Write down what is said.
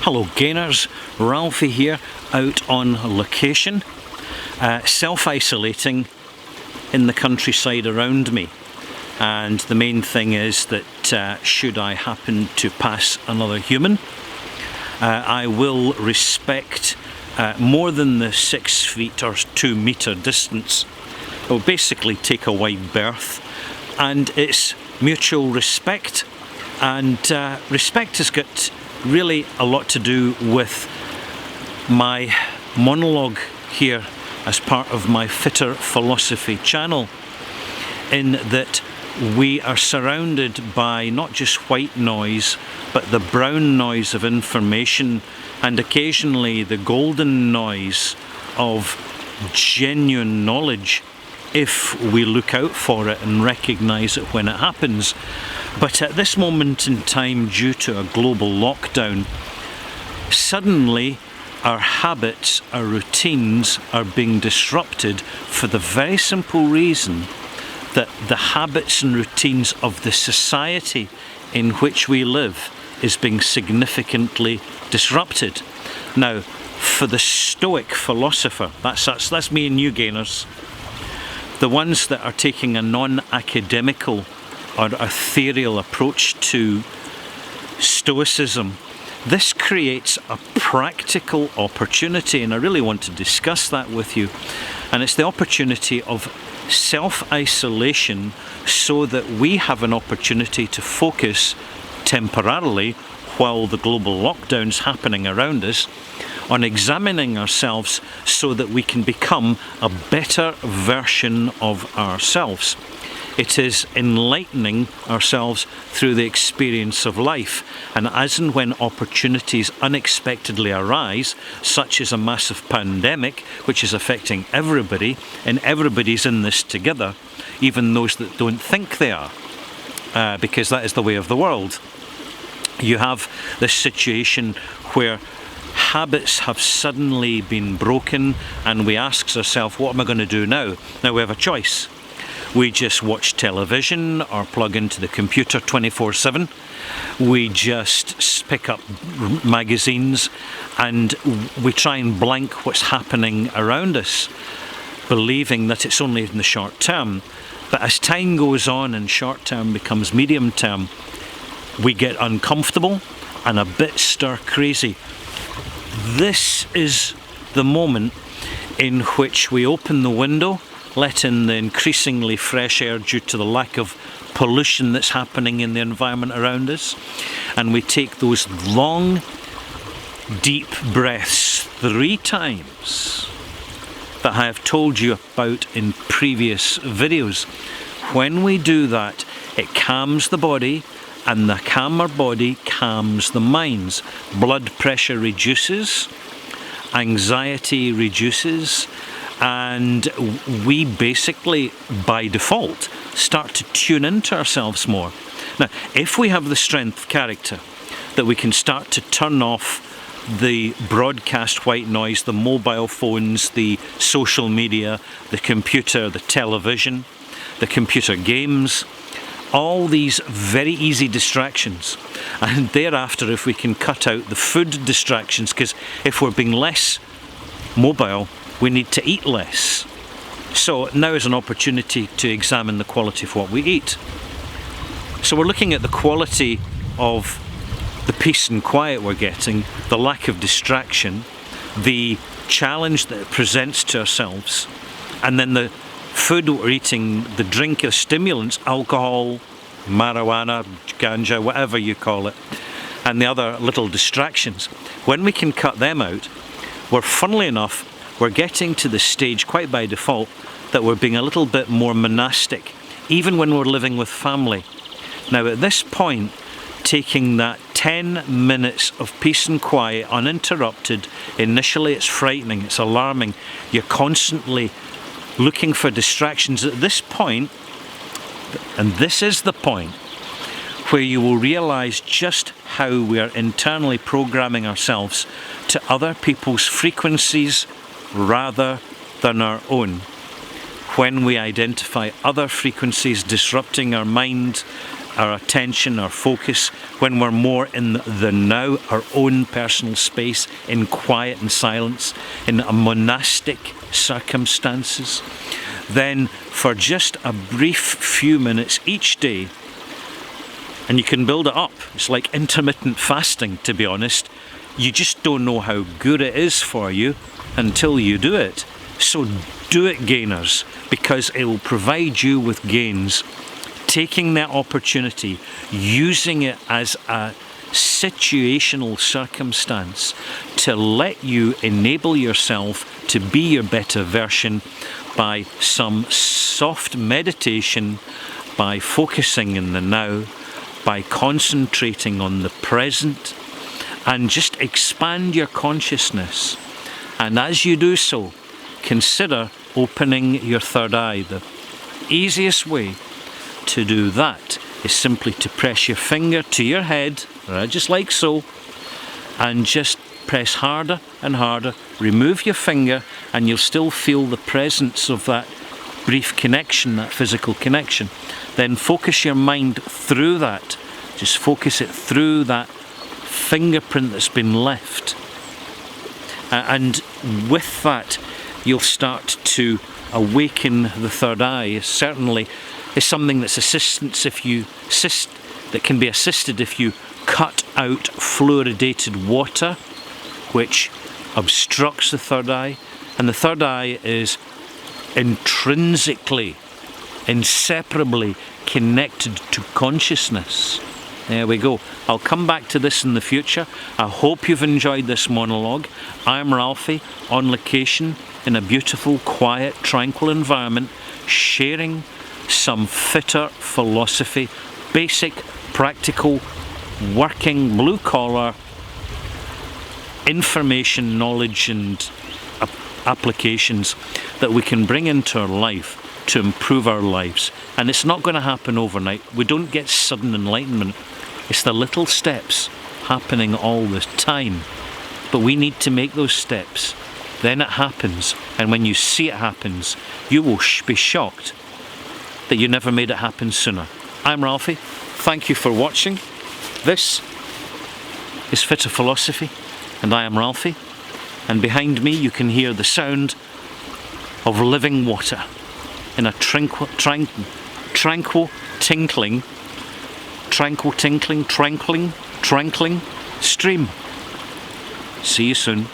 Hello gainers, Ralphie here, out on location, self-isolating in the countryside around me. And the main thing is that should I happen to pass another human, I will respect more than the 6 feet or 2 metre distance. I will basically take a wide berth, and it's mutual respect, and respect has got really a lot to do with my monologue here as part of my Fitter Philosophy channel, in that we are surrounded by not just white noise but the brown noise of information, and occasionally the golden noise of genuine knowledge if we look out for it and recognise it when it happens. But at this moment in time, due to a global lockdown, suddenly our habits, our routines are being disrupted for the very simple reason that the habits and routines of the society in which we live is being significantly disrupted. Now, for the Stoic philosopher, that's me and you gainers, the ones that are taking a non-academical or ethereal approach to Stoicism, this creates a practical opportunity, and I really want to discuss that with you. And it's the opportunity of self-isolation so that we have an opportunity to focus temporarily while the global lockdown's happening around us on examining ourselves so that we can become a better version of ourselves. It is enlightening ourselves through the experience of life, and as and when opportunities unexpectedly arise, such as a massive pandemic which is affecting everybody, and everybody's in this together, even those that don't think they are, because that is the way of the world. You have this situation where habits have suddenly been broken, and we ask ourselves, what am I going to do now? Now we have a choice. We just watch television or plug into the computer 24/7. We just pick up magazines and we try and blank what's happening around us, believing that it's only in the short term. But as time goes on and short term becomes medium term, we get uncomfortable and a bit stir crazy. This is the moment in which we open the window, let in the increasingly fresh air due to the lack of pollution that's happening in the environment around us, and we take those long, deep breaths 3 times that I have told you about in previous videos. When we do that, it calms the body, and the calmer body calms the minds. Blood pressure reduces, anxiety reduces, and we basically, by default, start to tune into ourselves more. Now, if we have the strength of character that we can start to turn off the broadcast white noise, the mobile phones, the social media, the computer, the television, the computer games, all these very easy distractions, and thereafter if we can cut out the food distractions, because if we're being less mobile, we need to eat less. So now is an opportunity to examine the quality of what we eat. So we're looking at the quality of the peace and quiet we're getting, the lack of distraction, the challenge that it presents to ourselves, and then the food we're eating, the drink of stimulants, alcohol, marijuana, ganja, whatever you call it, and the other little distractions. When we can cut them out, funnily enough, we're getting to the stage, quite by default, that we're being a little bit more monastic, even when we're living with family. Now at this point, taking that 10 minutes of peace and quiet uninterrupted, initially it's frightening, it's alarming, you're constantly looking for distractions. At this point, and this is the point, where you will realise just how we are internally programming ourselves to other people's frequencies rather than our own. When we identify other frequencies disrupting our mind our attention, our focus, when we're more in the now, our own personal space, in quiet and silence, in a monastic circumstances, then for just a brief few minutes each day, and you can build it up. It's like intermittent fasting, to be honest. You just don't know how good it is for you until you do it. So do it, gainers, because it will provide you with gains. Taking that opportunity, using it as a situational circumstance to let you enable yourself to be your better version by some soft meditation, by focusing in the now, by concentrating on the present, and just expand your consciousness. And as you do so, consider opening your third eye. The easiest way to do that is simply to press your finger to your head, right, just like so, and just press harder and harder. Remove your finger and you'll still feel the presence of that brief connection, that physical connection. Then focus your mind through that. Just focus it through that fingerprint that's been left. And with that, you'll start to awaken the third eye. Certainly is something that's that can be assisted if you cut out fluoridated water, which obstructs the third eye. And the third eye is intrinsically, inseparably connected to consciousness. There we go. I'll come back to this in the future. I hope you've enjoyed this monologue. I'm Ralphie, on location in a beautiful, quiet, tranquil environment, sharing some fitter philosophy, basic, practical, working, blue-collar information, knowledge and applications that we can bring into our life to improve our lives. And it's not going to happen overnight. We don't get sudden enlightenment. It's the little steps happening all the time. But we need to make those steps. Then it happens. And when you see it happens, you will be shocked that you never made it happen sooner. I'm Ralphie. Thank you for watching. This is Fitter Philosophy, and I am Ralphie. And behind me you can hear the sound of living water in a tranquil tinkling stream. See you soon.